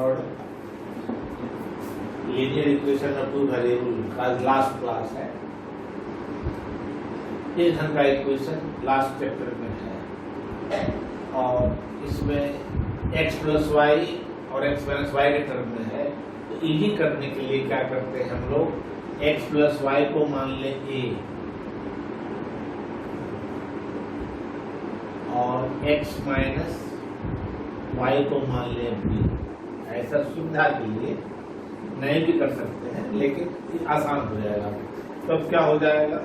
और linear equation of two variable का last class है। इस ढंग का इक्वेशन लास्ट चैप्टर में है और इसमें x प्लस वाई और x माइनस वाई के टर्म में है। तो इजी करने के लिए क्या करते हैं हम लोग, x प्लस वाई को मान ले a और x माइनस वाई को मान ले b। ऐसा सुविधा के लिए नहीं भी कर सकते हैं लेकिन आसान हो जाएगा। तो अब क्या हो जाएगा,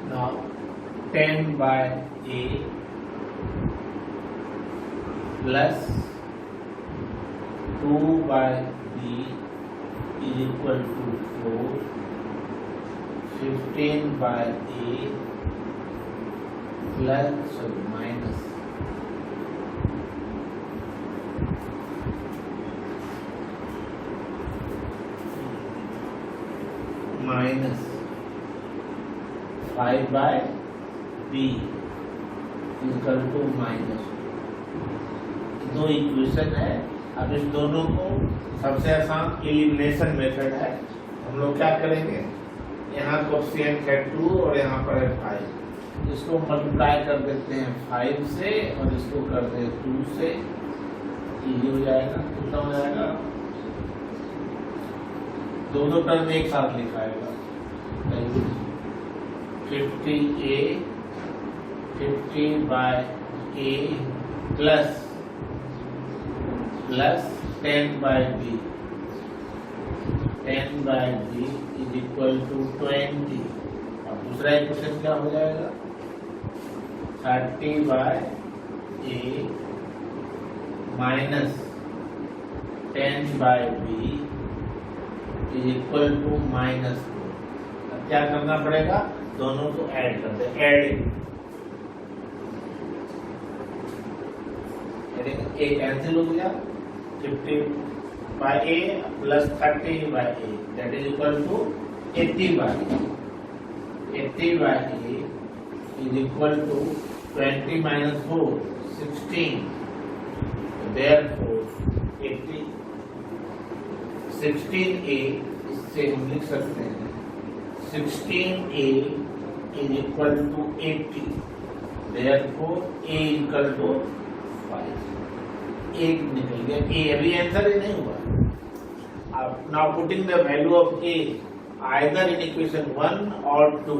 now 10 by a plus 2 by b is equal to 4, 15 by a plus minus minus 5 by b equal to minus. दो इक्वेशन है। अब इस दोनों को सबसे आसान एलिमिनेशन मेथड है। हम लोग क्या करेंगे, यहाँ कोएफिशिएंट है 2 और यहाँ पर है 5। इसको मल्टीप्लाई कर देते हैं 5 से और इसको कर दे 2 से, इजी हो जाएगा। कितना हो जाएगा, दोनों टर्म एक साथ लिखाएगा। 50a 50 by a plus 10 by b, 10 by b is equal to 20। अब दूसरा इक्वेशन क्या हो जाएगा, 30 by a minus 10 by b is equal to minus 4। अब क्या करना पड़ेगा, दोनों को ऐड कर दे, एडिंग a कैंसिल हो गया, 50 by a plus 30 by a that is equal to 80 by a। 80 by a is equal to 20 minus 4 16। therefore 80 16a, इससे हम लिख सकते हैं 16a is equal to 80। therefore a equal to 5। एक निकल गया, ए अभी आंसर ही नहीं हुआ। अब now putting the value of a either in equation 1 और 2।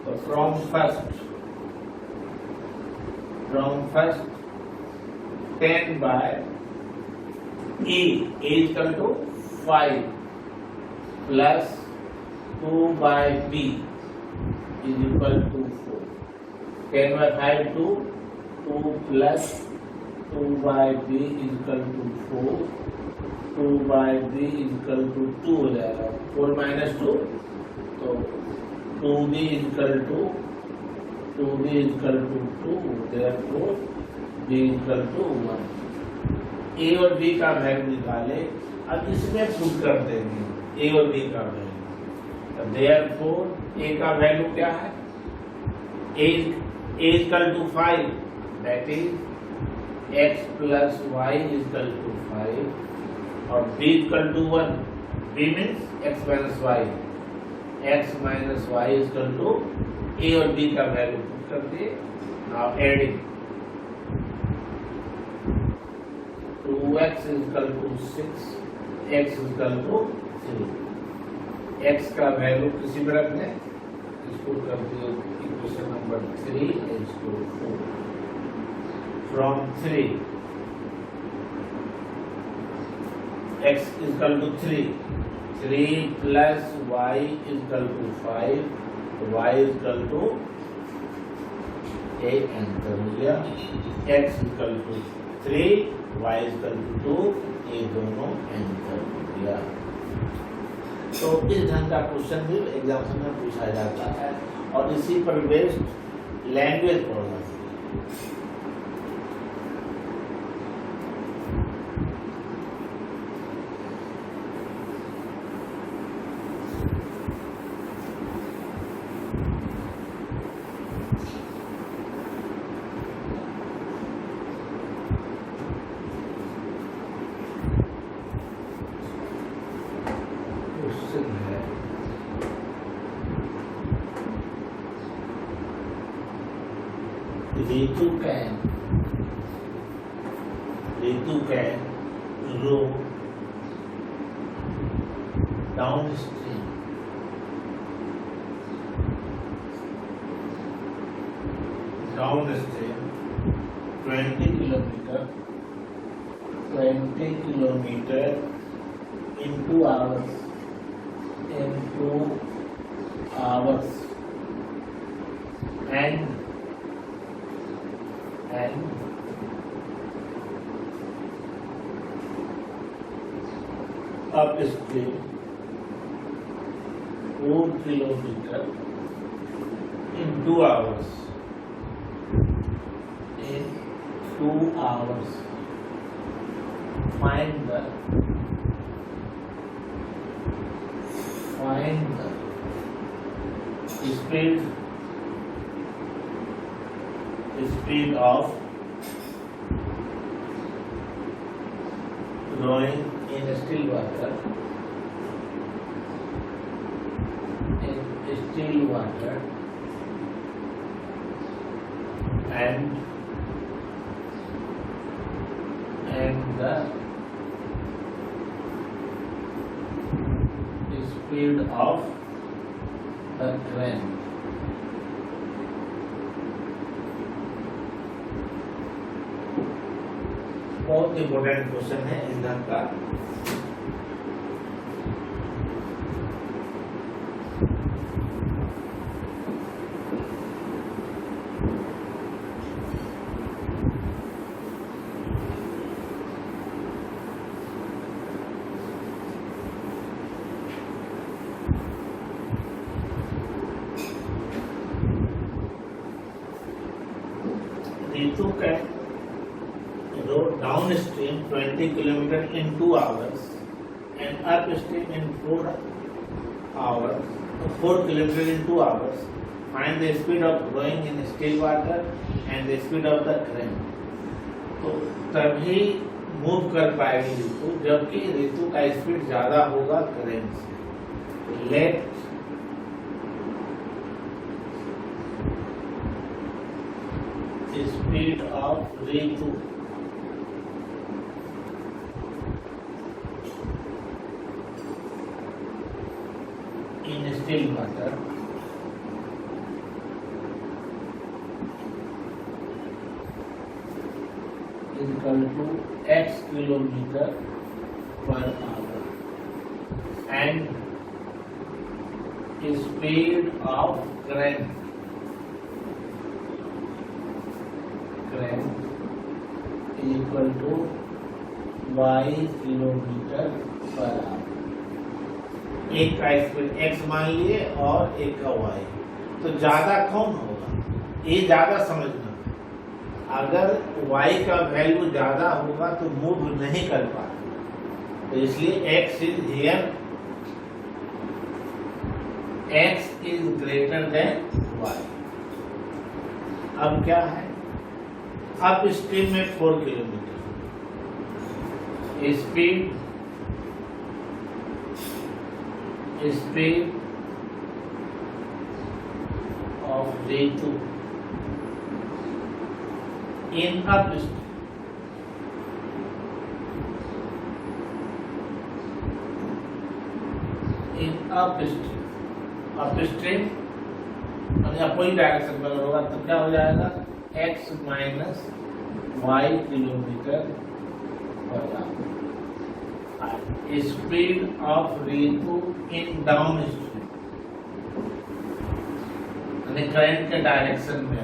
तो from first 10 by a equal to 5 plus 2 by b is equal to 4। 10 by 5 2 plus 2 by b is equal to 4, 2 by b is equal to 2 हो जाएगा। 4 minus 2 तो 2b is equal to 2, therefore b is equal to 1। a और b का value निकाले। अब इसमें put कर देंगे a और b का वैल्यू। therefore a का वैल्यू क्या है, a is equal to 5, that is x plus y is equal to 5 और b equal to 1। b means x minus y, x minus y is equal to a और b का value put कर दिए। now adding 2x is equal to 6, x is equal to 3। x का value किसी में रख लें, इसको कर दिए इक्वेशन नंबर 3 इसको 4। from 3 x is equal to 3 plus y is equal to 5, y is equal to a answer हो गया। x is equal to 3, y is equal to 2, ये दोनों आंसर हो गया। तो इस ढंग का क्वेश्चन भी एग्जाम में पूछा जाता है और इसी पर बेस्ड लैंग्वेज पढ़ना चाहिए। Ritu can row downstream downstream 20 kilometer in 2 hours and upstream 4 kilometer in 2 hours. In 2 hours, find the speed of rowing in still water and the speed of the train. बहुत important question है ईंधन का। Ritu can row downstream 20 km in 2 hours and upstream in 4 km in 2 hours. Find the speed of rowing in still water and the speed of the train. तो तभी move कर पाएगी ऋतु जबकि ऋतु का स्पीड ज्यादा होगा ट्रेन से। Let speed of Ritu in still water is equal to x kilometer per hour and speed of train is equal to y kilometer per hour। एक का स्पीड x मान लिए और एक का y, तो ज्यादा कौन होगा ये ज्यादा समझना। अगर y का वैल्यू ज्यादा होगा तो मूव नहीं कर पाएगा, तो इसलिए x is here, x is greater than y। अब क्या है, अप स्ट्रीम में 4 kilometre speed of Ritu in up stream opposite direction में होगा तो क्या हो जाएगा, x minus y kilometre per hour. Speed of Ritu in down stream current के डायरेक्शन में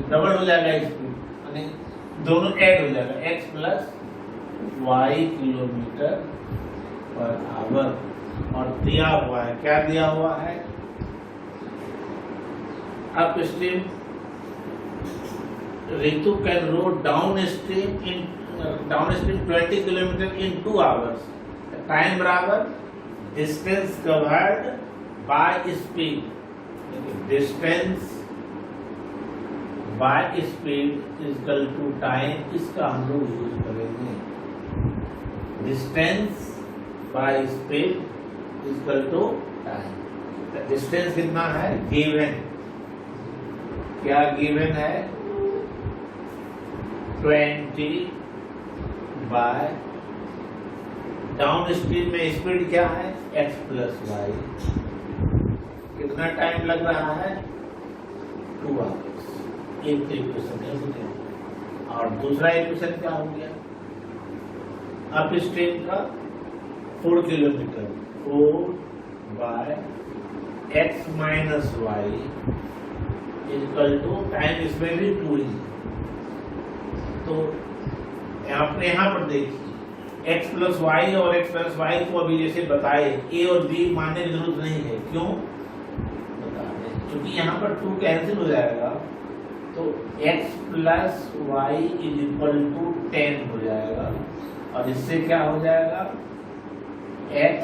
डबल हो जाएगा स्पीड, दोनों ऐड हो जाएगा x plus y kilometre per our. और दिया हुआ है, क्या दिया हुआ है, up stream Ritu can row downstream 20 km in 2 hours. Time बराबर distance covered by speed. Distance by speed is equal to time। इसका हम लोग यूज करेंगे। Distance by speed is equal to time। Distance कितना है, given, क्या given है, 20 bye down stream में स्पीड क्या है x प्लस वाई, कितना टाइम लग रहा है 2 आवर्स। एक इक्वेशन है और दूसरा इक्वेशन क्या हो गया अप स्ट्रीम का 4 kilometre 4 by x minus y equal to time इसमें भी 2 ही। तो आपने यहाँ पर देखिए x प्लस वाई और x प्लस वाई को अभी जैसे बताए a और b मानने की जरूरत नहीं है, क्यों बता दें क्योंकि यहाँ पर 2 कैंसिल हो जाएगा तो x plus y is equal to 10 हो जाएगा और इससे क्या हो जाएगा x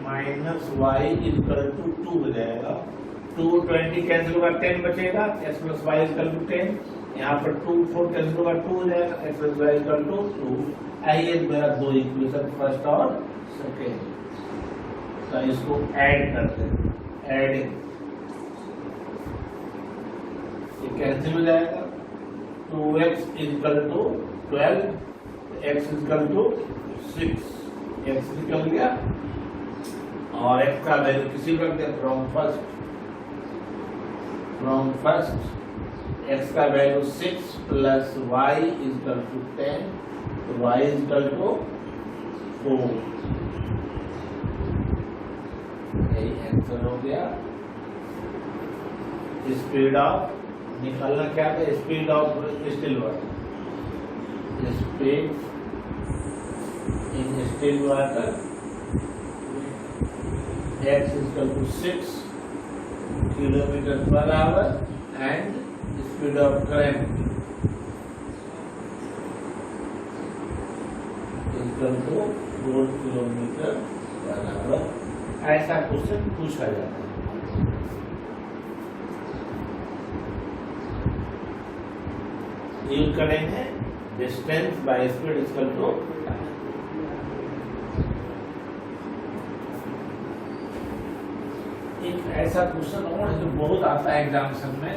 minus y is equal to 2 हो जाएगा। 2 20 कैंसिल होगा 10 बचेगा x plus y equal to 10, यहाँ पर 2 4 कैंसिल होगा 2 हो जाएगा x plus y equal to 2। आइए मेरा 2 इक्वेशन फर्स्ट और सेकेंड, तो इसको ऐड करते हैं, एडिंग ये कैंसिल हो जाएगा 2x equal to 12 x equal to 6, x निकल गया और x का वैल्यू किसी कर दे फ्रॉम फर्स्ट x का value 6 plus y equal to 10, तो y इक्वल टू 4, यही आंसर हो गया। स्पीड ऑफ निकालना क्या था, speed of still water, speed in still water x equal to 6 kilometre per hour and speed of current equal to 4 kilometre per hour. ऐसा question पूछा जाता है। यूज करेंगे distance by speed equal to time. एक ऐसा question और जो बहुत आता है एग्जामिनेशन में,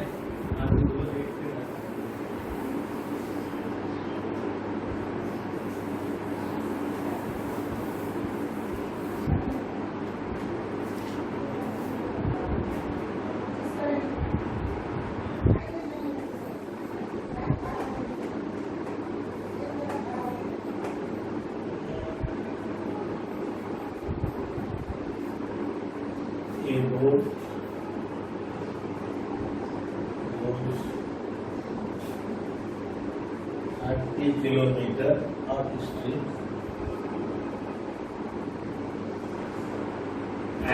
boat goes 30 kilometer upstream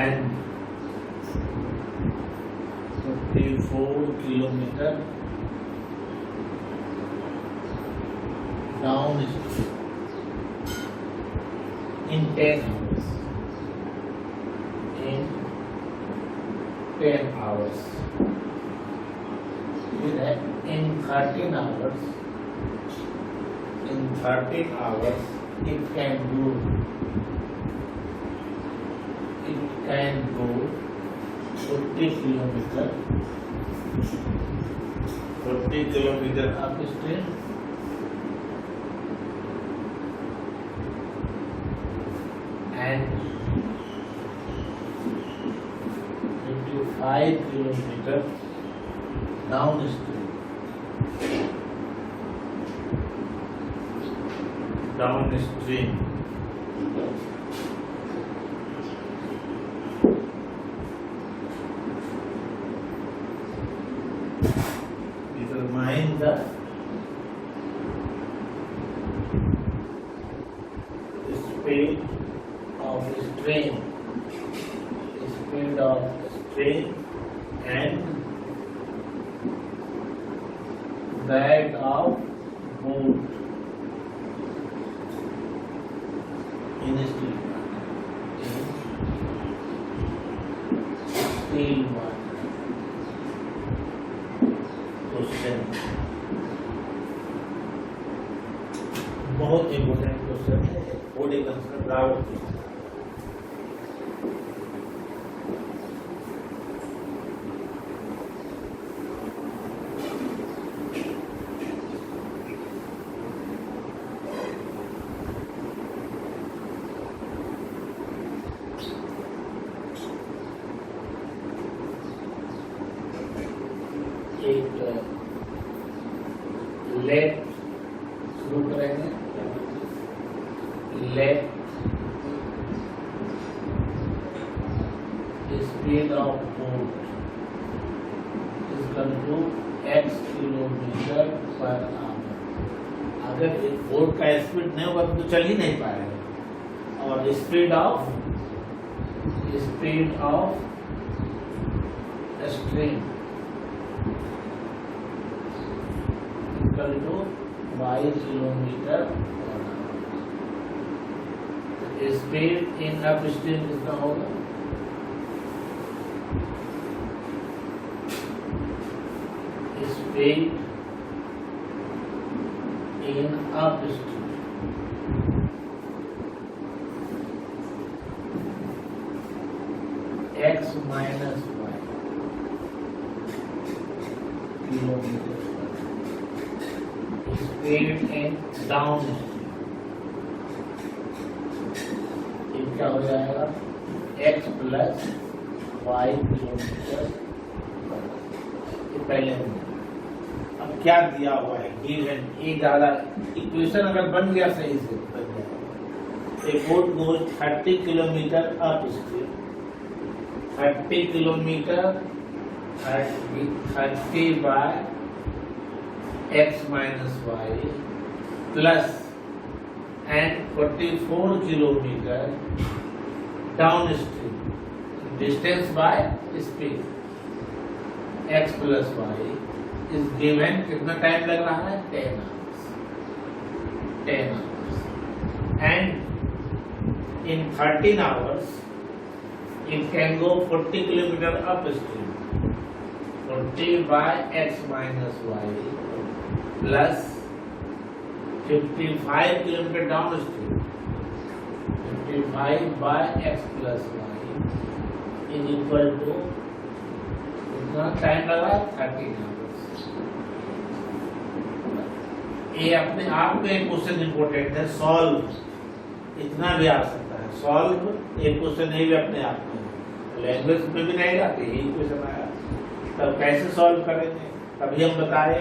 and 54 kilometer downstream in 10 hours. In 10 hours. In 13 hours, it can go 40 kilometer upstream and 5 kilometer downstream. Determine the speed of strain. And that of boat in steel water. Question बहुत important question है, बॉडी कंसर्न राउट। let speed of boat is equal to x kilometre per hour. अगर boat का speed नहीं होगा तो चल ही नहीं पाएगा। और speed of stream equal to y kilometre per hour. Speed in upstream कितना होगा? Speed in upstream x minus y kilometer per speed in downstream ये क्या हो जाएगा? x plus y किलोमीटर पहले। अब क्या दिया हुआ है? गिवन ए डाला, इक्वेशन अगर बन गया सही से बन जाएगा। A boat goes 30 kilometre upstream, 30 kilometre 30 by x minus y plus and 44 kilometre downstream, distance by speed x plus y is given. कितना टाइम लग रहा है? 10 hours and in 13 hours it can go 40 kilometer upstream, 40 by x minus y plus 55 kilometer downstream, 55 by x plus y is equal to कितना time लगा? 13 hours. ये अपने आप में एक क्वेश्चन इंपॉर्टेंट है, सॉल्व इतना भी आ सकता है। सॉल्व एक क्वेश्चन ये भी अपने आप में लैंग्वेज में भी नहीं आती, यही क्वेश्चन आया। तब कैसे सॉल्व करेंगे? तभी हम बताए,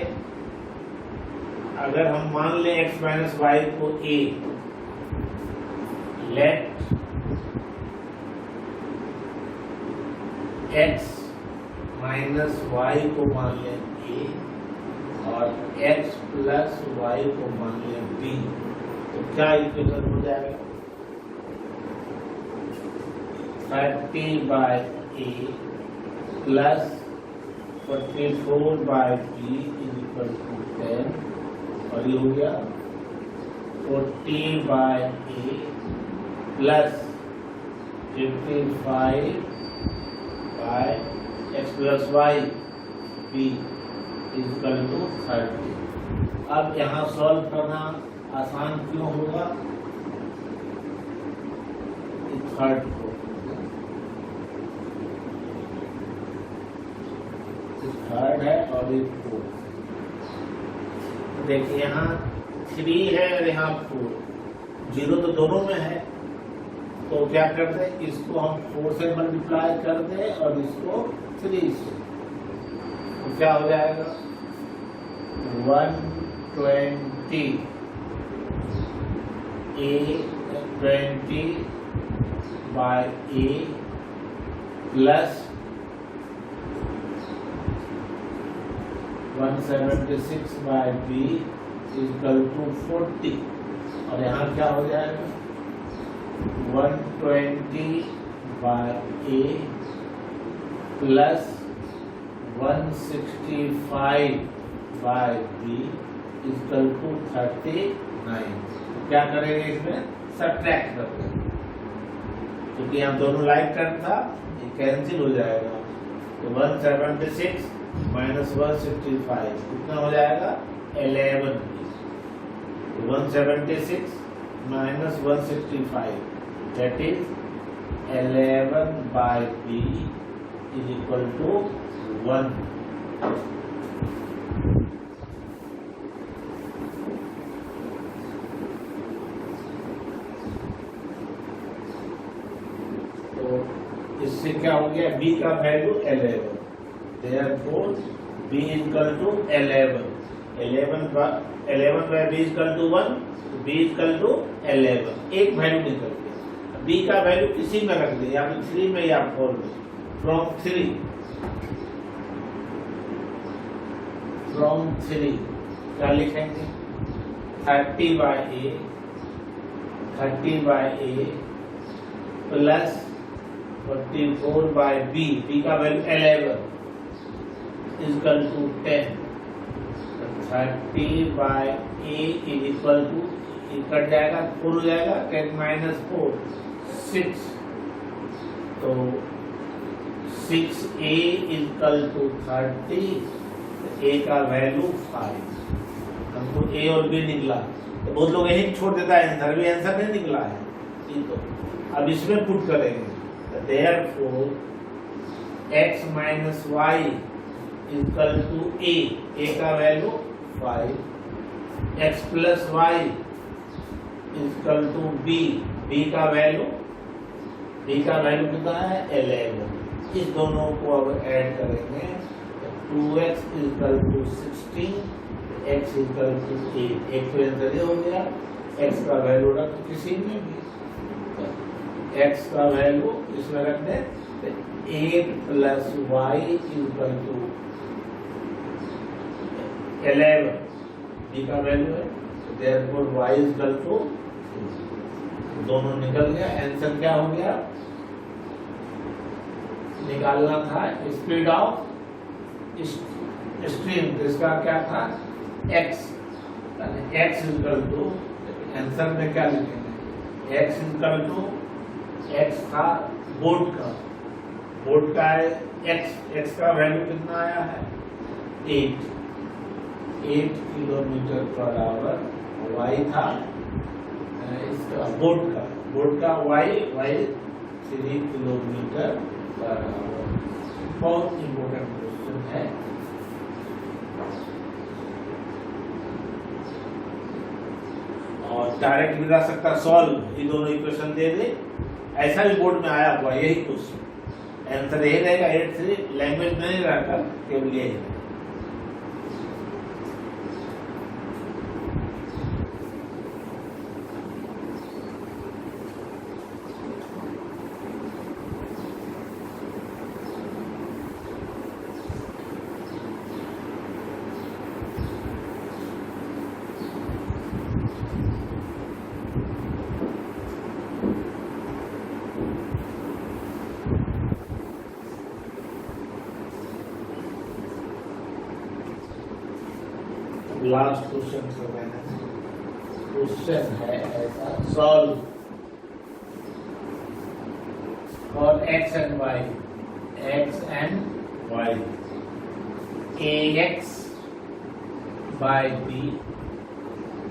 अगर हम मान लें x माइनस वाई को a, let x minus y को मान लें a और x प्लस वाई को मान लें b, तो क्या इक्वेशन हो जाएगा? 30 by a plus 44 by b is equal to 10, और ये हो गया 40 by a plus 55 by x plus y b is equal to 30। अब यहाँ सॉल्व करना आसान क्यों होगा? थर्ड को थर्ड है और ये 4। देखिए यहाँ 3 है और यहाँ 4, 0 तो दोनों में है, तो क्या करते हैं? इसको हम 4 से मल्टीप्लाई कर दें और इसको 3 से, तो क्या हो जाएगा? 120 20 by a plus 176 by b equal to 40, और यहाँ क्या हो जाएगा? 120 by a plus 165 by b equal to 39। क्या करेंगे? इसमें सब्ट्रैक्ट करते हैं, क्योंकि यहाँ दोनों लाइक कट था, ये कैंसिल हो जाएगा। तो 176 माइनस 165 कितना हो जाएगा? 11। 176 minus 165 that is 11 by b is equal to 1। इससे क्या हो गया? b का value 11, therefore b equal to 11 by b equal to 1, b equal to 11, एक वैल्यू निकल गया। b का वैल्यू किसी में रख दे, या फिर 3 में या 4 में। फ्रॉम 3 क्या लिखेंगे? 30/a प्लस 44/b, b का value 11 equal to 10। 30/a is equal to, cut जाएगा 4 हो जाएगा, 10 माइनस 4 6, तो 6a इक्वल टू 30, a का वैल्यू 5। हमको a और b निकला, तो बहुत लोग यही छोड़ देता है आंसर, भी आंसर नहीं निकला है ये। तो अब इसमें पुट करेंगे, therefore x minus y equal to a का value 5, x plus y equal to b का वैल्यू कितना है? 11। इस दोनों को अब ऐड करेंगे, 2x equal to 16, x equal to 8। एक तो आंसर हो गया, x का वैल्यू रख किसी में भी, x का वैल्यू इसमें रख दे, 8 plus y equal to 11, b का वैल्यू है, therefore y इक्वल टू, दोनों निकल गया। आंसर क्या हो गया? निकालना था स्पीड ऑफ स्ट्रीम, इसका क्या था? x इक्वल टू, आंसर में क्या लिखेंगे? x इक्वल टू, x था बोर्ड का है, x का वैल्यू कितना आया है? 8 किलोमीटर पर आवर। y था इसका बोर्ड का y 3 किलोमीटर पर आवर। बहुत इंपॉर्टेंट क्वेश्चन है। और डायरेक्ट भी जा सकता सॉल्व, ये दोनों इक्वेशन दे दे, ऐसा भी बोर्ड में आया हुआ यही क्वेश्चन। आंसर यही रहेगा 8-3, लैंग्वेज में नहीं रहता, केवल यही। लास्ट क्वेश्चन से मैंने क्वेश्चन है ऐसा, solve for x and y ax by b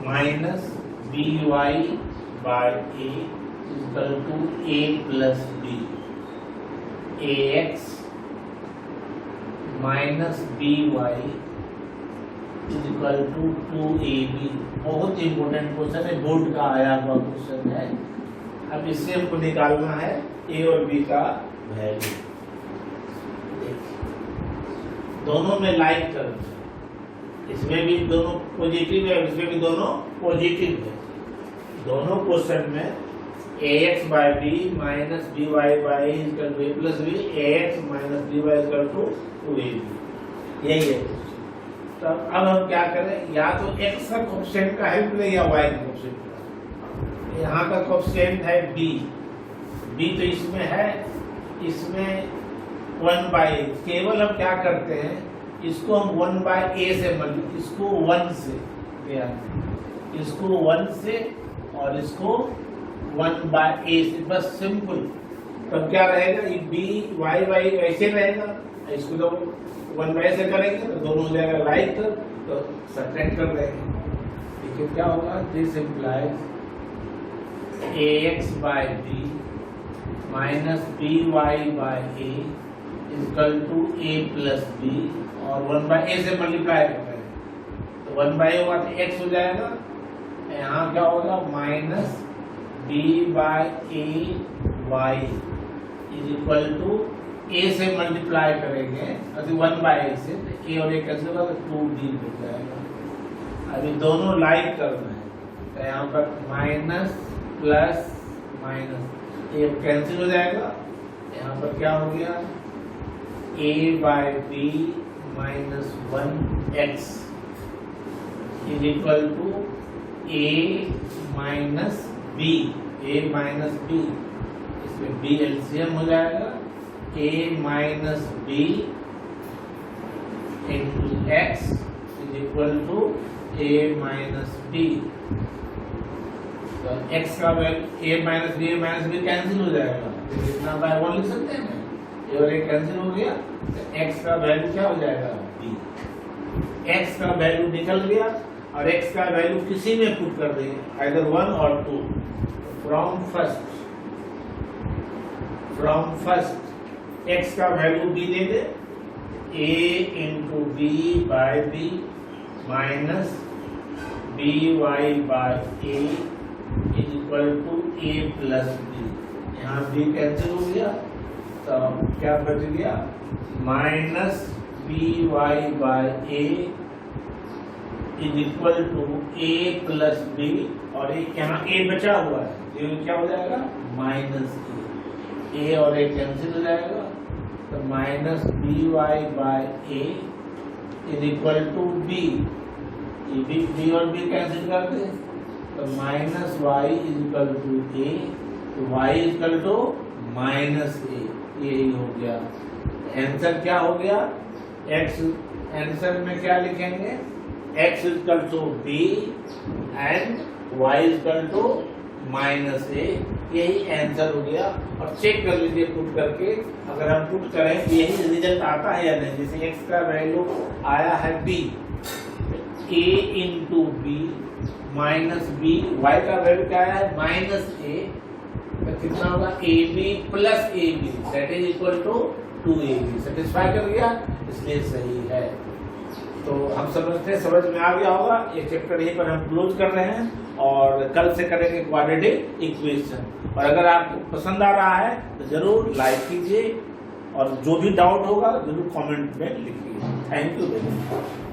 minus by by a equal to a plus b, ax minus by is equal to 2ab। बहुत इंपॉर्टेंट क्वेश्चन है, बोर्ड का आया हुआ क्वेश्चन है। अब इससे हमको निकालना है a और b का वैल्यू। दोनों में लाइक टर्म्स, इसमें भी दोनों पॉजिटिव है, इसमें भी दोनों पॉजिटिव है। दोनों क्वेश्चन में ax by b minus by by equal to a plus b, ax minus by equal to 2ab, यही है। तो अब हम क्या करें, या तो x का कोएफिशिएंट का हेल्प लें या y का कोएफिशिएंट का। यहाँ का कोएफिशिएंट है b तो इसमें है, इसमें 1/a। केवल हम क्या करते हैं, इसको हम 1/a से इसको 1 से, इसको 1 से और इसको 1/a से, बस सिंपल। तब क्या रहेगा, ये b y ऐसे रहेगा, इसको तो 1/a से करेंगे तो दोनों हो जाएगा लाइक, तो सब्ट्रैक्ट कर देंगे। देखिए क्या होगा, this implies ax by b minus by a equal to a plus b, और 1/a से मल्टीप्लाई कर रहे हैं तो 1/a हुआ तो x हो जाएगा। यहाँ क्या होगा, minus b by a y is equal to a से मल्टीप्लाई करेंगे, अभी 1/a से, a और a कैंसिल होगा तो 2b हो जाएगा। अभी दोनों लाइक करना है, तो यहाँ पर माइनस प्लस माइनस ये कैंसिल हो जाएगा। यहाँ पर क्या हो गया, a by b minus 1x is equal to a minus b, a minus b, इसमें b एलसीएम हो जाएगा, a minus b into x is equal to a minus b. तो x का value a minus b cancel हो जाएगा, इतना bye 1 लिख सकते हैं ना, ये और ये कैंसिल हो गया, तो x का वैल्यू क्या हो जाएगा, b। x का वैल्यू निकल गया और x का वैल्यू किसी में पुट कर देंगे, आइदर 1 और 2। फ्रॉम फर्स्ट x का वैल्यू b दे दे, a into b by b minus b y by a is equal to a plus b. यहाँ b कैंसिल हो गया, तो क्या बच गया, minus b y by a is equal to a plus b, और एक यहाँ a बचा हुआ है, ये क्या हो जाएगा, माइनस a और a कैंसिल हो जाएगा, तो minus b y by a is equal to b, b और बी कैंसिल कर दे, तो minus y is equal to a, तो y is equal to minus a, यही हो गया आंसर। क्या हो गया, x आंसर में क्या लिखेंगे, x is equal to b and y is equal to minus a, यही आंसर हो गया। और चेक कर लीजिए पुट करके, अगर हम पुट करें तो यही रिजल्ट आता है या नहीं। जैसे x का वैल्यू आया है b, a into b minus b, y का वैल्यू क्या आया है माइनस ए, तो कितना होगा a b plus a b that is equal to 2ab। Satisfy कर गया, इसलिए सही है। तो हम समझते हैं, समझ में आ गया होगा। ये चैप्टर यहीं पर हम क्लोज कर रहे हैं और कल से करेंगे क्वाड्रेटिक इक्वेशन। और अगर आपको पसंद आ रहा है तो जरूर लाइक कीजिए और जो भी डाउट होगा जरूर कमेंट में लिखिए। Thank you very much.